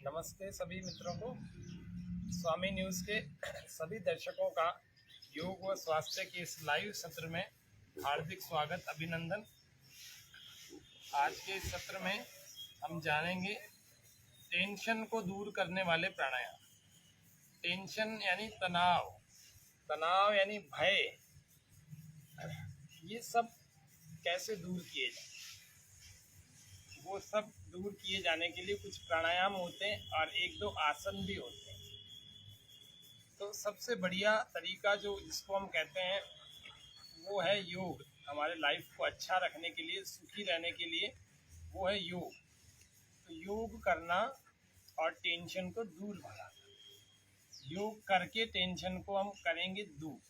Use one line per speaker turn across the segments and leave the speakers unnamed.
नमस्ते सभी मित्रों को। स्वामी न्यूज़ के सभी दर्शकों का योग व स्वास्थ्य के इस लाइव सत्र में हार्दिक स्वागत, अभिनंदन। आज के इस सत्र में हम जानेंगे टेंशन को दूर करने वाले प्राणायाम। टेंशन यानी तनाव, तनाव यानी भय, ये सब कैसे दूर किए जाए। वो सब दूर किए जाने के लिए कुछ प्राणायाम होते हैं और एक दो आसन भी होते हैं। तो सबसे बढ़िया तरीका जो जिसको हम कहते हैं वो है योग। हमारे लाइफ को अच्छा रखने के लिए, सुखी रहने के लिए वो है योग। तो योग करना और टेंशन को दूर भगाना। योग करके टेंशन को हम करेंगे दूर।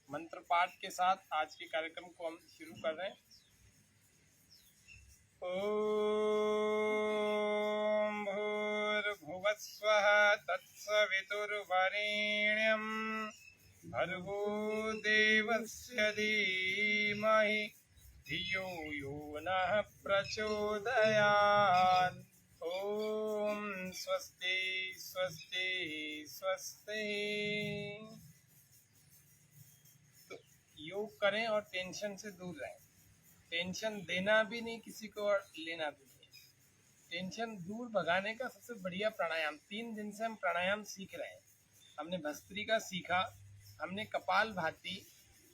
मंत्र पाठ के साथ आज के कार्यक्रम को हम शुरू कर रहे हैं। ओम भूर्भुवस्वः तत्सवितुर्वरेण्यं भर्गो देवस्य धीमहि धियो यो नः प्रचोदयात्। ओम स्वस्ति स्वस्ति स्वस्ति। तो योग करें और टेंशन से दूर रहें। टेंशन देना भी नहीं किसी को और लेना भी नहीं। टेंशन दूर भगाने का सबसे बढ़िया प्राणायाम, 3 दिन से हम प्राणायाम सीख रहे हैं। हमने भस्त्रिका सीखा, हमने कपाल भाती,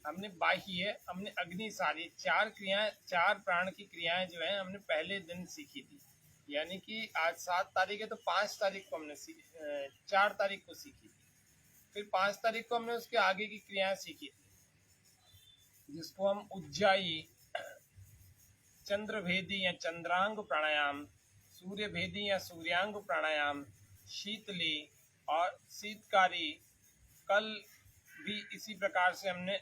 हमने बाह्य, हमने अग्नि सारी 4 क्रियाएं, 4 प्राण की क्रियाएं जो हैं हमने पहले दिन सीखी थी। यानी कि आज 7 तारीख है तो 5 तारीख को हमने 4 तारीख को सीखी थी। फिर 5 तारीख को हमने उसके आगे की क्रियाएं सीखी थी, जिसको हम उज्जाई, चंद्रभेदी या चंद्रांग प्राणायाम, सूर्य भेदी या सूर्यांग प्राणायाम, शीतली और शीतकारी। कल भी इसी प्रकार से हमने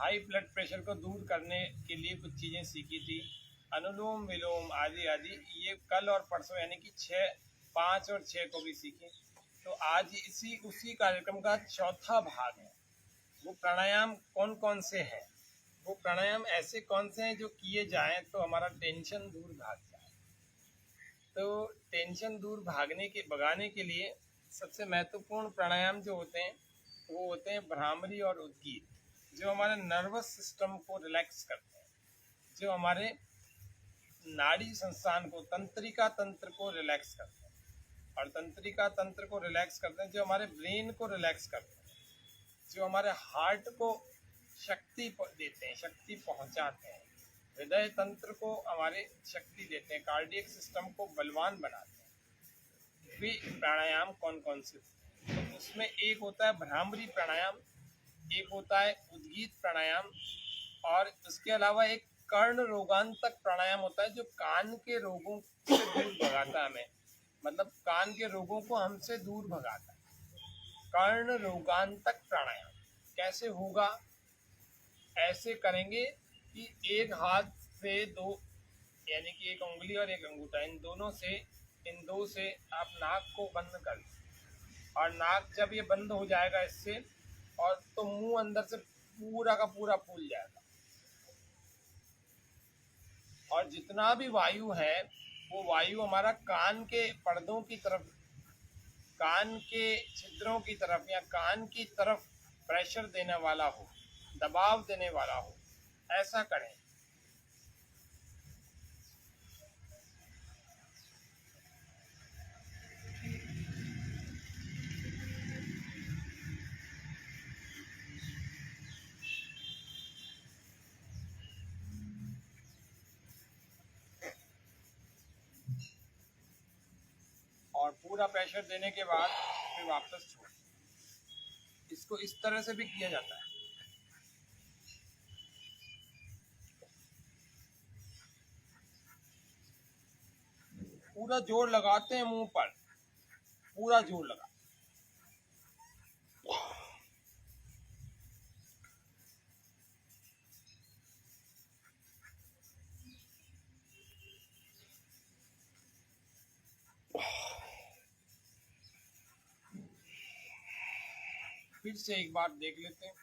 हाई ब्लड प्रेशर को दूर करने के लिए कुछ चीज़ें सीखी थी, अनुलोम विलोम आदि आदि। ये कल और परसों यानी कि 6, 5 और 6 को भी सीखे। तो आज उसी कार्यक्रम का चौथा भाग है। वो प्राणायाम कौन कौन से हैं, वो प्राणायाम ऐसे कौन से हैं जो किए जाएं तो हमारा टेंशन दूर भाग जाए। तो टेंशन दूर भगाने के लिए सबसे महत्वपूर्ण प्राणायाम जो होते हैं वो होते हैं भ्रामरी और उद्गीत, जो हमारे नर्वस सिस्टम को रिलैक्स करते हैं, जो हमारे नाड़ी संस्थान को, तंत्रिका तंत्र को रिलैक्स करते हैं। और तंत्रिका तंत्र को रिलैक्स करते हैं जो हमारे ब्रेन को रिलैक्स करते हैं, जो हमारे हार्ट को शक्ति देते हैं, शक्ति पहुंचाते हैं, हृदय तंत्र को हमारे शक्ति देते हैं, कार्डियक सिस्टम को बलवान बनाते हैं। वे प्राणायाम कौन कौन से होते हैं? तो उसमें एक होता है भ्रामरी प्राणायाम, एक होता है उद्गीत प्राणायाम, और उसके अलावा एक कर्ण रोगांतक प्राणायाम होता है जो कान के रोगों से दूर भगाता है हमें, मतलब कान के रोगों को हमसे दूर भगाता है। कर्ण रोगांतक प्राणायाम कैसे होगा? ऐसे करेंगे कि एक हाथ से 2, यानी कि एक उंगली और एक अंगूठा, इन दो से आप नाक को बंद कर लें। और नाक जब ये बंद हो जाएगा इससे, और तो मुंह अंदर से पूरा का पूरा फूल जाएगा। और जितना भी वायु है वो वायु हमारा कान के पर्दों की तरफ, कान के छिद्रों की तरफ या कान की तरफ प्रेशर देने वाला हो, दबाव देने वाला हो, ऐसा करें। और पूरा प्रेशर देने के बाद फिर वापस छोड़। इसको इस तरह से भी किया जाता है। पूरा जोर लगाते हैं मुंह पर, पूरा जोर लगा, फिर से एक बार देख लेते हैं।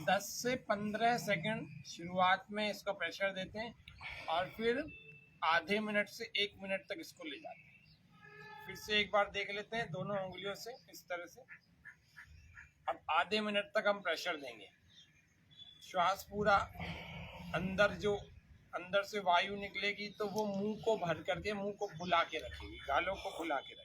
10 से 15 सेकंड शुरुआत में इसका प्रेशर देते हैं और फिर आधे मिनट से 1 मिनट तक इसको ले जाते हैं। फिर से एक बार देख लेते हैं दोनों उंगलियों से इस तरह से। अब आधे मिनट तक हम प्रेशर देंगे। श्वास पूरा अंदर से वायु निकलेगी तो वो मुंह को भर करके, मुंह को फुला के रखेगी, गालों को फुला के रखेगी।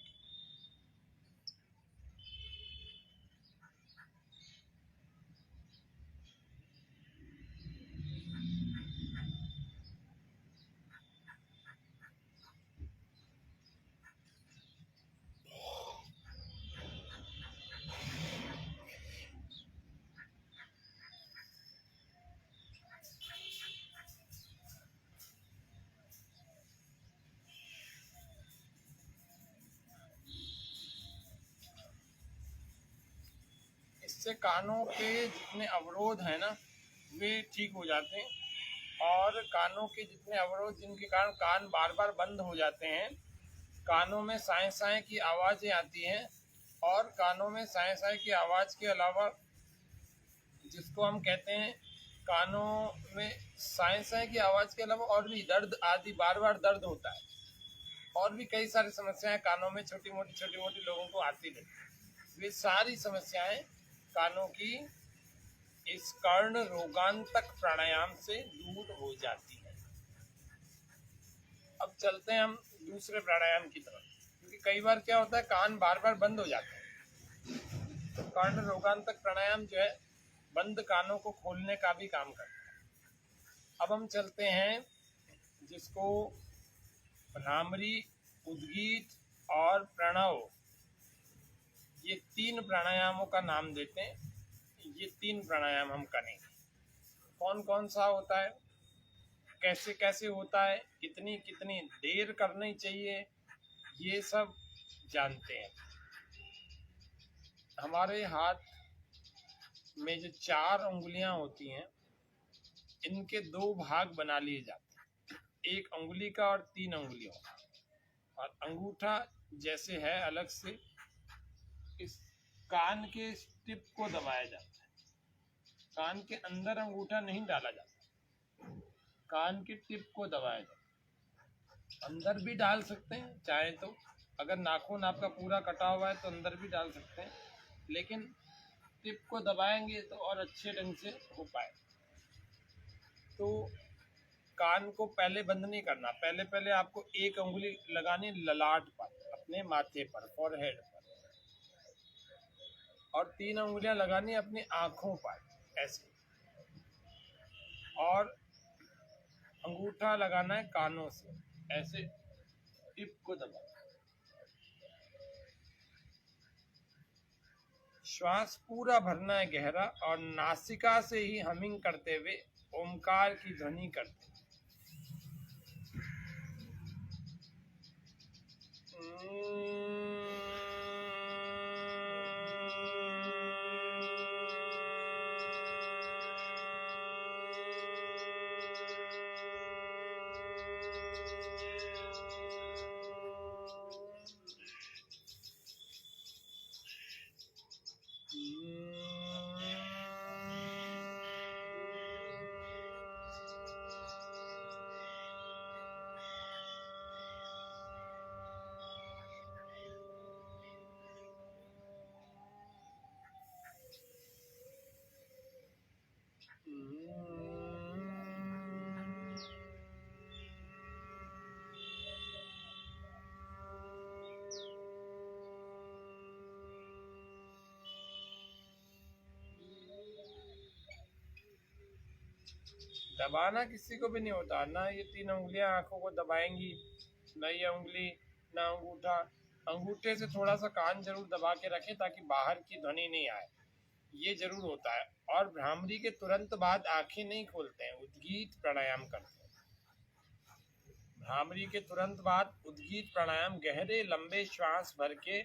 इससे कानों के जितने अवरोध हैं ना वे ठीक हो जाते हैं। और कानों के जितने अवरोध जिनके कारण कान बार बार बंद हो जाते हैं, कानों में साए साए की आवाज़ें आती हैं, और कानों में साए साए की आवाज़ के अलावा जिसको हम कहते हैं कानों में साए साए की आवाज़ के अलावा और भी दर्द आदि, बार बार दर्द होता है, और भी कई सारी समस्याएं कानों में छोटी मोटी लोगों को आती रहती है। वे सारी समस्याएं कानों की इस कर्ण रोगांतक प्राणायाम से दूर हो जाती है। अब चलते हैं हम दूसरे प्राणायाम की तरफ, क्योंकि कई बार क्या होता है कान बार बार बंद हो जाते हैं। तो कर्ण रोगांतक प्राणायाम जो है बंद कानों को खोलने का भी काम करता है। अब हम चलते हैं जिसको भ्रामरी, उद्गीत और प्रणव, ये 3 प्राणायामों का नाम देते हैं। ये 3 प्राणायाम हम करेंगे। कौन कौन सा होता है, कैसे कैसे होता है, कितनी कितनी देर करनी चाहिए, ये सब जानते हैं। हमारे हाथ में जो 4 उंगलियां होती हैं, इनके 2 भाग बना लिए जाते हैं, 1 उंगली का और 3 उंगलियों का। और अंगूठा जैसे है अलग से इस कान के टिप को दबाया जाता है। कान के अंदर अंगूठा नहीं डाला जाता, कान के टिप को दबाया जाता है। अंदर भी डाल सकते हैं चाहे तो, अगर नाखून आपका पूरा कटा हुआ है तो अंदर भी डाल सकते हैं, लेकिन टिप को दबाएंगे तो और अच्छे ढंग से हो पाए। तो कान को पहले बंद नहीं करना, पहले आपको 1 उंगली लगानी ललाट पर, अपने माथे पर, फॉरहेड पर, और 3 उंगलियां लगानी अपनी आँखों पर ऐसे, और अंगूठा लगाना है कानों से ऐसे, टिप को दबाना। श्वास पूरा भरना है गहरा, और नासिका से ही हमिंग करते हुए ओमकार की ध्वनि करते हैं। दबाना किसी को भी नहीं होता ना, ये 3 उंगलियां आंखों को दबाएंगी, ना ये उंगली ना अंगूठा। अंगूठे से थोड़ा सा कान जरूर दबा के रखें ताकि बाहर की ध्वनि नहीं आए, ये जरूर होता है। और भ्रामरी के तुरंत बाद आंखें नहीं खोलते हैं, उद्गीत प्राणायाम करते हैं। भ्रामरी के तुरंत बाद उद्गीत प्राणायाम, गहरे लंबे श्वास भर के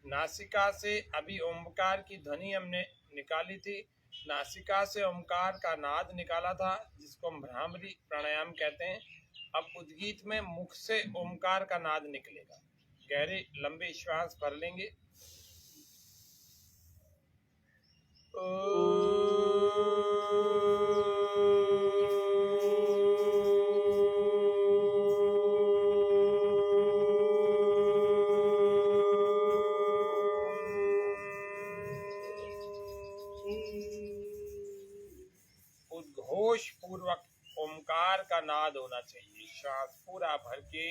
नासिका से, अभी ओमकार की ध्वनि हमने निकाली थी, नासिका से ओमकार का नाद निकाला था जिसको हम भ्रामरी प्राणायाम कहते हैं। अब उद्गीत में मुख से ओमकार का नाद निकलेगा, गहरे लंबे श्वास भर लेंगे। ओ अनुवाद होना चाहिए। श्वास पूरा भर के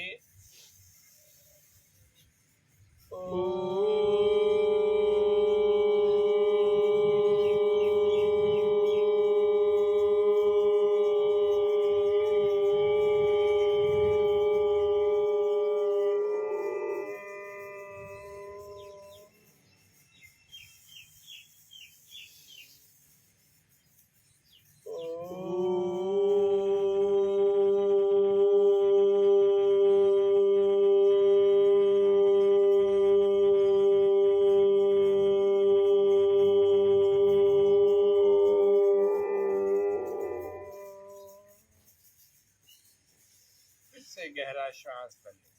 से गहरा श्वास कर ले।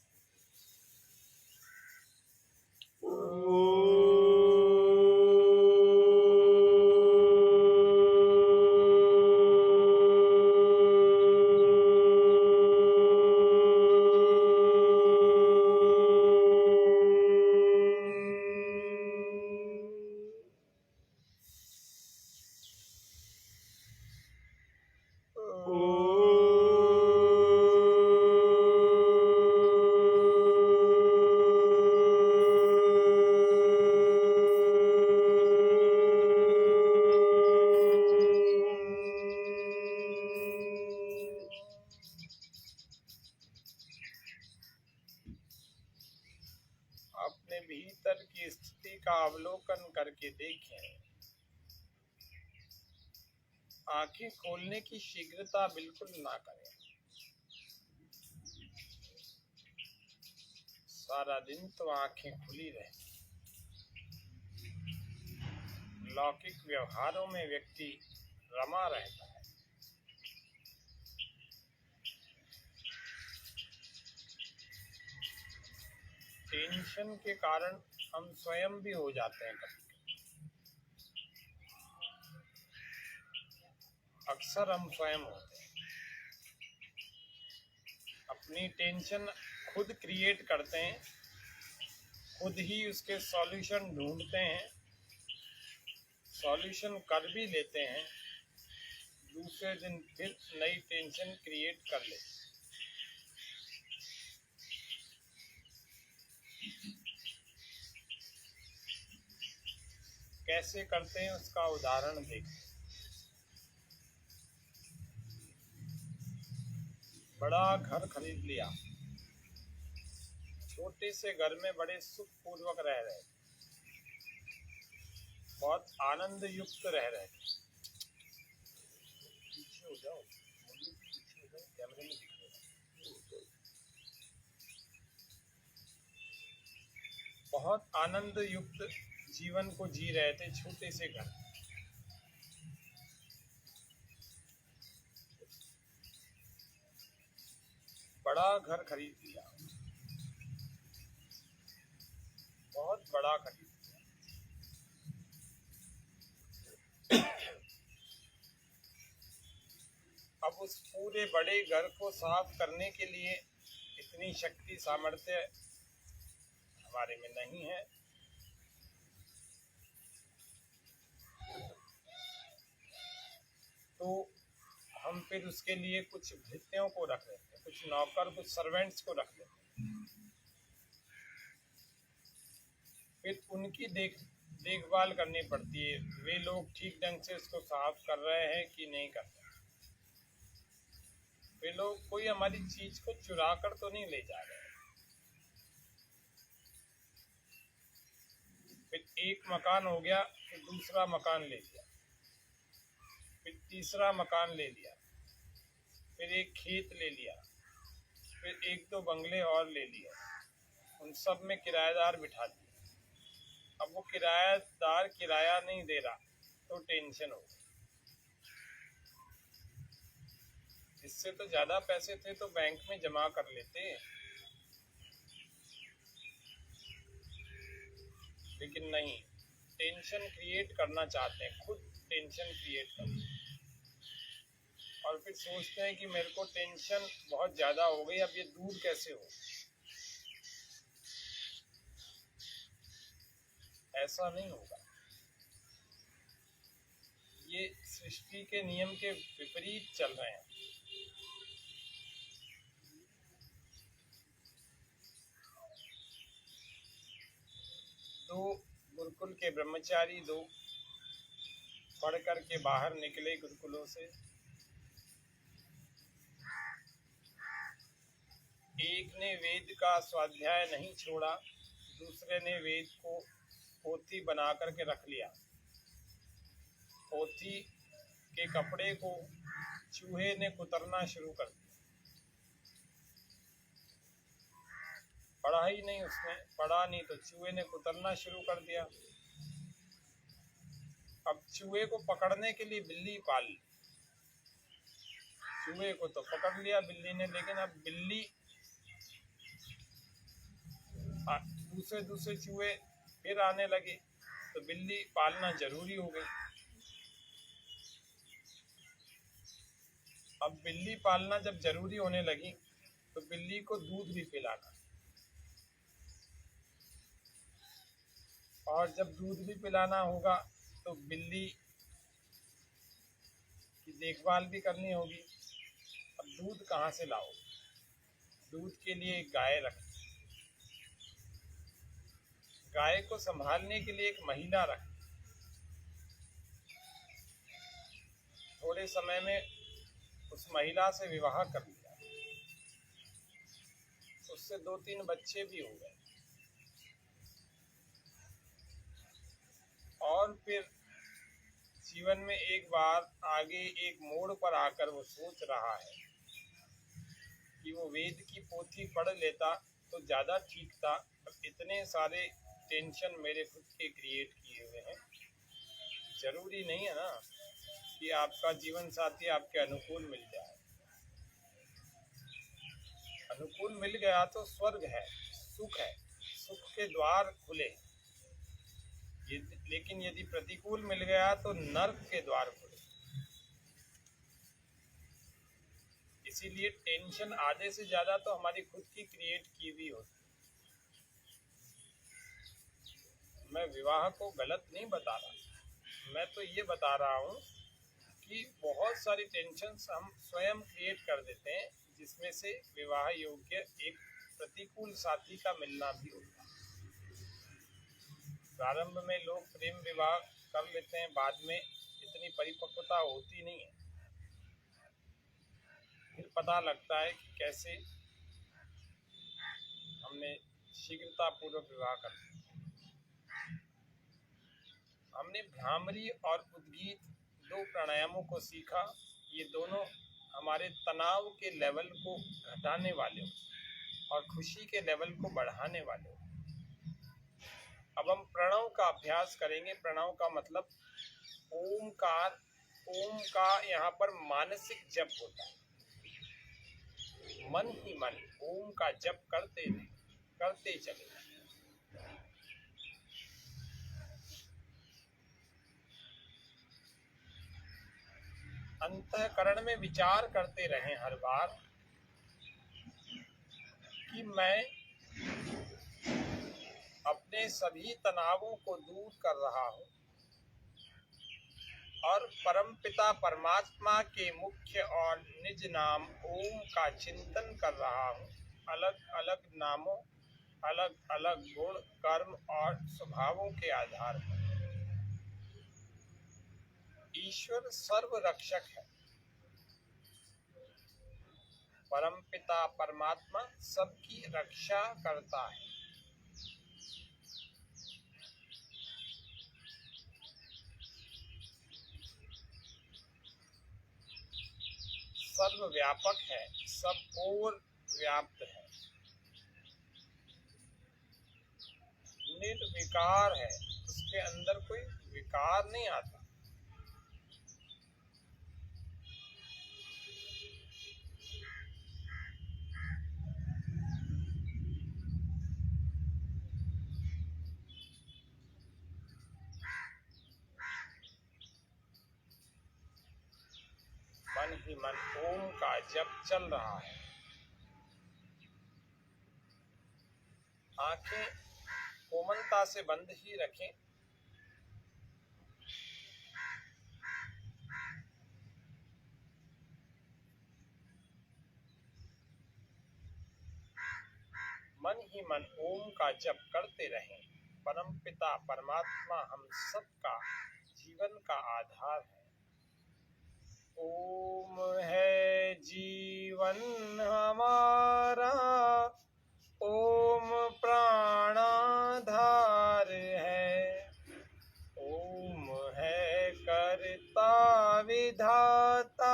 अपने भीतर की स्थिति का अवलोकन करके देखें। आंखें खोलने की शीघ्रता बिल्कुल ना करें। सारा दिन तो आंखें खुली रहे। लौकिक व्यवहारों में व्यक्ति रमा रहता है। टेंशन के कारण हम स्वयं भी हो जाते हैं कभी। अक्सर हम स्वयं होते हैं। अपनी टेंशन खुद क्रिएट करते हैं, खुद ही उसके सॉल्यूशन ढूंढते हैं, सॉल्यूशन कर भी लेते हैं, दूसरे दिन फिर नई टेंशन क्रिएट कर लेते हैं। कैसे करते हैं उसका उदाहरण देखते। बड़ा घर खरीद लिया, छोटे से घर में बड़े सुख पूर्वक रह रहे, बहुत आनंद युक्त रह रहे। पीछे हो जाओ, कैमरे में दिख रहे। बहुत आनंद युक्त जीवन को जी रहे थे छोटे से घर। बड़ा घर खरीद लिया, बहुत बड़ा खरीद लिया। अब उस पूरे बड़े घर को साफ करने के लिए इतनी शक्ति सामर्थ्य हमारे में नहीं है। तो हम फिर उसके लिए कुछ भृत्यों को रख लेते हैं, कुछ नौकर, कुछ सर्वेंट्स को रख लेते हैं। फिर उनकी देखभाल करनी पड़ती है। वे लोग ठीक ढंग से उसको साफ कर रहे हैं कि नहीं कर रहे। वे लोग कोई हमारी चीज को चुरा कर तो नहीं ले जा रहे। फिर एक मकान हो गया, फिर दूसरा मकान ले लिया, फिर तीसरा मकान ले लिया, फिर एक खेत ले लिया, फिर एक दो बंगले और ले लिए। उन सब में किराएदार बिठा दिए। अब वो किराएदार किराया नहीं दे रहा तो टेंशन हो। इससे तो ज्यादा पैसे थे तो बैंक में जमा कर लेते, लेकिन नहीं, टेंशन क्रिएट करना चाहते हैं, खुद टेंशन क्रिएट करते हैं। और फिर सोचते हैं कि मेरे को टेंशन बहुत ज्यादा हो गई, अब ये दूर कैसे हो। ऐसा नहीं होगा। ये सृष्टि के नियम के विपरीत चल रहे हैं। के ब्रह्मचारी दो पढ़ कर के बाहर निकले गुरुकुलों से। एक ने वेद का स्वाध्याय नहीं छोड़ा, दूसरे ने वेद को पोथी बना करके रख लिया। पोथी के कपड़े को चूहे ने कुतरना शुरू कर दिया। पढ़ा ही नहीं, उसने पढ़ा नहीं तो चूहे ने कुतरना शुरू कर दिया। अब चूहे को पकड़ने के लिए बिल्ली पाल ली। चूहे को तो पकड़ लिया बिल्ली ने, लेकिन अब बिल्ली दूसरे चूहे फिर आने लगे, तो बिल्ली पालना जरूरी हो गई। अब बिल्ली पालना जब जरूरी होने लगी तो बिल्ली को दूध भी पिलाना, और जब दूध भी पिलाना होगा तो बिल्ली की देखभाल भी करनी होगी। अब दूध कहाँ से लाओ? दूध के लिए एक गाय रख, गाय को संभालने के लिए एक महिला रख। थोड़े समय में उस महिला से विवाह कर लिया, उससे 2-3 बच्चे भी हो गए। और फिर जीवन में एक बार आगे एक मोड़ पर आकर वो सोच रहा है कि वो वेद की पोथी पढ़ लेता तो ज़्यादा ठीक था, पर इतने सारे टेंशन मेरे खुद के क्रिएट किए हुए हैं। जरूरी नहीं है ना कि आपका जीवन साथी आपके अनुकूल मिल जाए। अनुकूल मिल गया तो स्वर्ग है, सुख है, सुख के द्वार खुले। लेकिन यदि प्रतिकूल मिल गया तो नर्क के द्वार खुले। इसीलिए टेंशन आधे से ज्यादा तो हमारी खुद की क्रिएट की हुई होती। मैं विवाह को गलत नहीं बता रहा, मैं तो ये बता रहा हूँ कि बहुत सारी टेंशन हम स्वयं क्रिएट कर देते हैं, जिसमें से विवाह योग्य एक प्रतिकूल साथी का मिलना भी होता है। प्रारंभ में लोग प्रेम विवाह कर लेते हैं, बाद में इतनी परिपक्वता होती नहीं है। फिर पता लगता है कि कैसे हमने शीघ्रतापूर्वक विवाह कर लिया। हमने भ्रामरी और उद्गीत 2 प्राणायामों को सीखा। ये दोनों हमारे तनाव के लेवल को घटाने वाले हो और खुशी के लेवल को बढ़ाने वाले हो। अब हम प्रणव का अभ्यास करेंगे। प्रणव का मतलब ओमकार। ओम का यहाँ पर मानसिक जप होता है। मन ही मन ओम का जप करते चले। अंतःकरण में विचार करते रहें हर बार कि मैं अपने सभी तनावों को दूर कर रहा हूँ और परमपिता परमात्मा के मुख्य और निज नाम ओम का चिंतन कर रहा हूँ। अलग अलग नामों, अलग अलग गुण, कर्म और स्वभावों के आधार पर ईश्वर सर्व रक्षक है। परमपिता परमात्मा सबकी रक्षा करता है। सर्वव्यापक है, सब ओर व्याप्त है, निर्विकार है, उसके अंदर कोई विकार नहीं आता। मन ही मन ओम का जप चल रहा है। आंखें कोमलता से बंद ही रखें। मन ही मन ओम का जप करते रहें। परमपिता परमात्मा हम सबका जीवन का आधार है। ओम है जीवन हमारा, ओम प्राणाधार है, ओम है करता विधाता,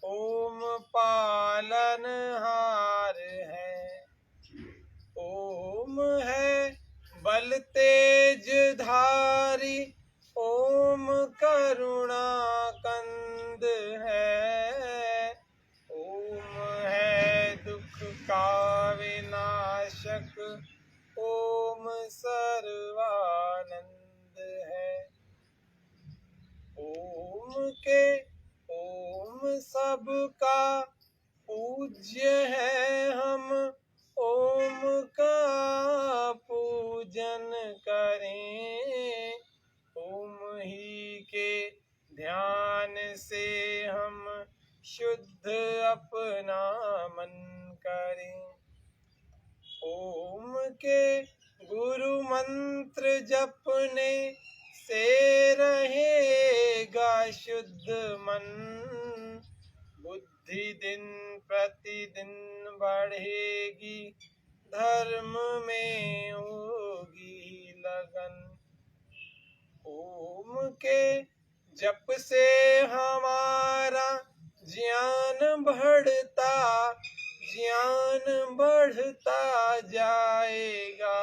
ओम पालनहार है, ओम है बल तेज धारी, ओम करुणा कंद है, ओम है दुख का विनाशक, ओम सर्वानंद है। ओम सबका पूज्य है, हम ओम का पूजन करें, ओम ही के ध्यान से हम शुद्ध अपना मन करें। ओम के गुरु मंत्र जपने से रहेगा शुद्ध मन, बुद्धि दिन प्रतिदिन बढ़ेगी, धर्म में होगी लगन। ओम के जप से हमारा ज्ञान बढ़ता जाएगा,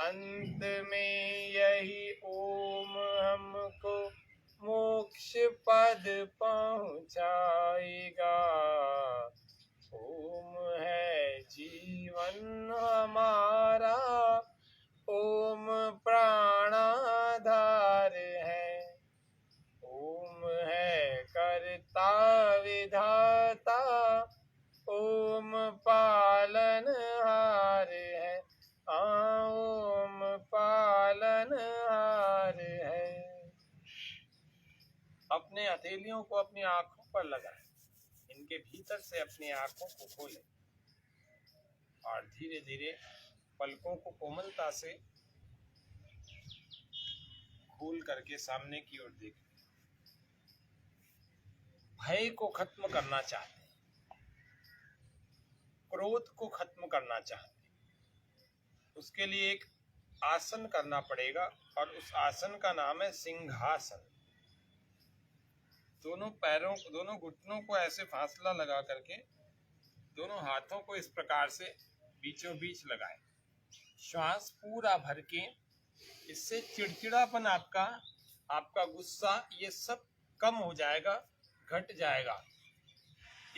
अंत में यही ओम हमको मोक्ष पद पहुँचाएगा। ओम है जीवन हमारा, ओम प्राणाधार है, ओम है करता विधाता, ओम पालनहार है, ओम पालनहार है। अपने हथेलियों को अपनी आंखों पर लगाएं, इनके भीतर से अपनी आंखों को खोलें और धीरे धीरे पलकों को कोमलता से खोल करके सामने की ओर देखें। भय को खत्म करना चाहते हैं, क्रोध को खत्म करना चाहते हैं, उसके लिए एक आसन करना पड़ेगा और उस आसन का नाम है सिंहासन। दोनों घुटनों को ऐसे फासला लगा करके दोनों हाथों को इस प्रकार से बीचों बीच लगाएं। श्वास पूरा भर के, इससे चिड़चिड़ापन आपका गुस्सा ये सब कम हो जाएगा, घट जाएगा।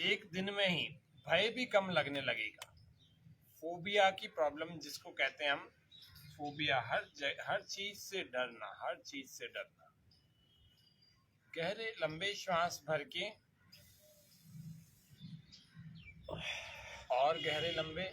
एक दिन में ही भय भी कम लगने लगेगा। फोबिया की प्रॉब्लम जिसको कहते हैं हम, फोबिया, हर चीज से डरना, हर चीज से डरना। गहरे लंबे श्वास भर के और गहरे लंबे,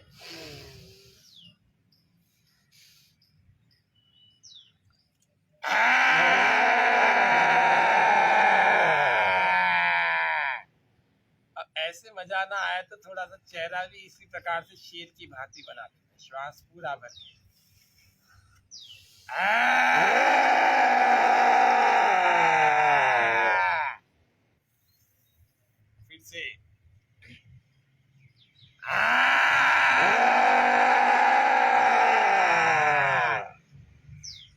अब ऐसे मजा ना आया तो थोड़ा सा चेहरा भी इसी प्रकार से शेर की भांति बना लेते। श्वास पूरा भर के फिर से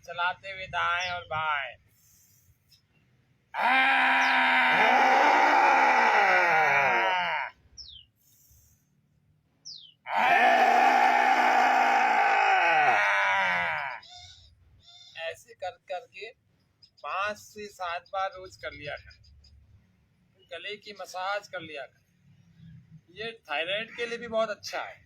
चलाते हुए दाएं और बाएं, ऐसे कर करके 5 से 7 बार रोज कर लिया कर। गले की मसाज कर लिया कर, ये थायराइड के लिए भी बहुत अच्छा है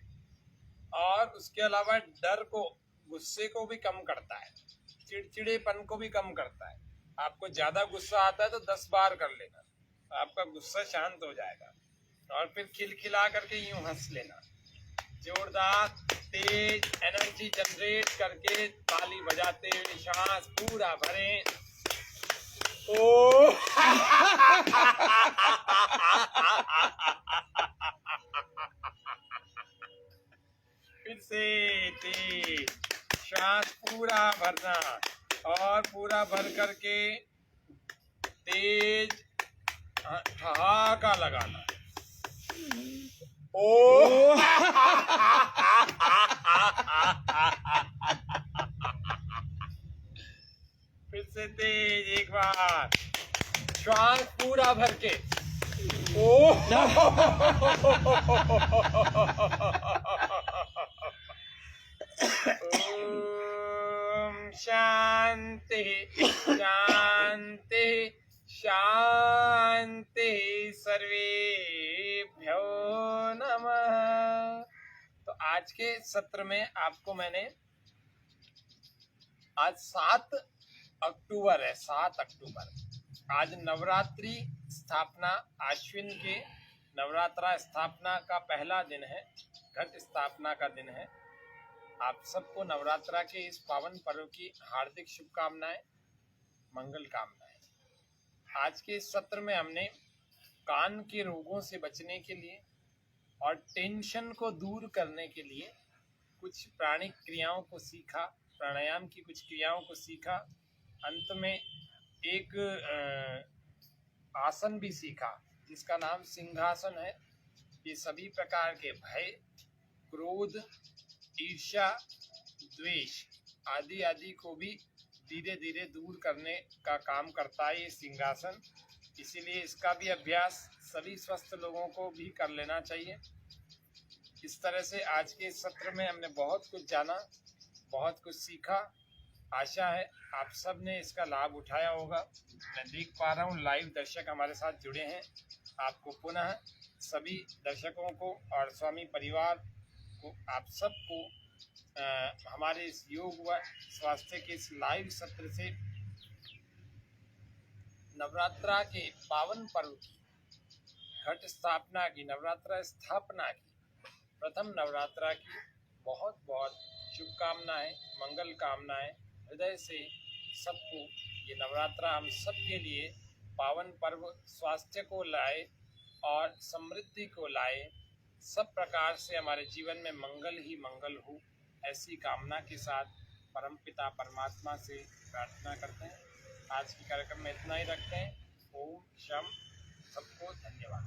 और उसके अलावा डर को, गुस्से को भी कम करता है, चिड़चिड़ेपन को भी कम करता है। आपको ज्यादा गुस्सा आता है तो 10 बार कर लेना, आपका गुस्सा शांत हो जाएगा और फिर खिलखिला करके यूं हंस लेना, जोरदार तेज एनर्जी जनरेट करके ताली बजाते हुए श्वास पूरा भरें। ओ फिर से तेज श्वास पूरा भरना और पूरा भर करके तेज ठहाका लगाना। ओ फिर से तेज एक बार श्वास पूरा भर के। ओ ओम शांति शांति शांति सर्वेभ्यो नमः। तो आज के सत्र में आपको मैंने आज 7 अक्टूबर है, 7 अक्टूबर आज नवरात्रि स्थापना, आश्विन के नवरात्रा स्थापना का पहला दिन है, घट स्थापना का दिन है। आप सबको नवरात्रा के इस पावन पर्व की हार्दिक शुभकामनाएं, मंगल कामनाएं। आज के इस सत्र में हमने कान के रोगों से बचने के लिए और टेंशन को दूर करने के लिए कुछ प्राणिक क्रियाओं को सीखा, प्राणायाम की कुछ क्रियाओं को सीखा। अंत में एक आसन भी सीखा जिसका नाम सिंहासन है। ये सभी प्रकार के भय, क्रोध, ईर्ष्या, द्वेष आदि आदि को भी धीरे धीरे दूर करने का काम करता है ये सिंहासन। इसीलिए इसका भी अभ्यास सभी स्वस्थ लोगों को भी कर लेना चाहिए। इस तरह से आज के सत्र में हमने बहुत कुछ जाना, बहुत कुछ सीखा। आशा है आप सब ने इसका लाभ उठाया होगा। मैं देख पा रहा हूँ लाइव दर्शक हमारे साथ जुड़े हैं। आपको पुनः सभी दर्शकों को और स्वामी परिवार को, आप सबको हमारे इस योग व स्वास्थ्य के इस लाइव सत्र से नवरात्रा के पावन पर्व की, घट स्थापना की, नवरात्रा स्थापना की, प्रथम नवरात्रा की बहुत बहुत शुभकामनाएं, मंगल कामनाएं। हृदय से सबको ये नवरात्रा हम सबके लिए पावन पर्व स्वास्थ्य को लाए और समृद्धि को लाए, सब प्रकार से हमारे जीवन में मंगल ही मंगल हो, ऐसी कामना के साथ परमपिता परमात्मा से प्रार्थना करते हैं। आज के कार्यक्रम में इतना ही रखते हैं। ओम शम। सबको धन्यवाद।